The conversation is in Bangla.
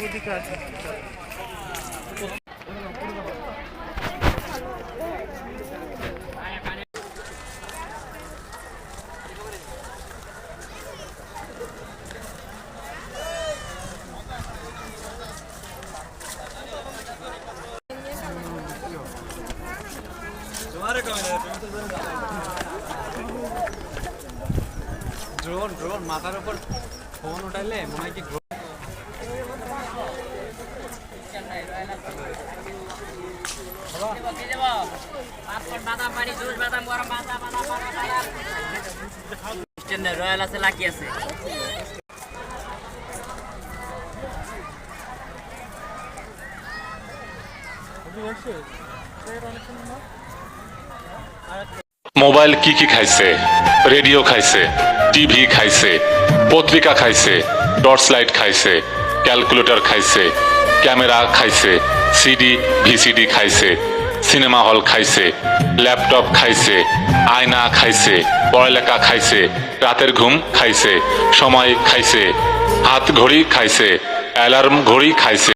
ওদিকে আছে। ড্রোন ড্রোন মাথার উপর ফোন উঠাইলে মনে হয় কি রয়্যাল আছে, লাকি আছে। মোবাইল কি কি খাইছে? রেডিও খাইছে, টিভি খাইছে, পত্রিকা খাইছে, টর্চ লাইট খাইছে, ক্যালকুলেটর খাইছে, ক্যামেরা খাইছে, সিডি ভিসিডি খাইছে, সিনেমা হল খাইছে, ল্যাপটপ খাইছে, আয়না খাইছে, পড়ালেখা খাইছে, রাতের ঘুম খাইছে, সময় খাইছে, হাত ঘড়ি খাইছে, অ্যালার্ম ঘড়ি খাইছে।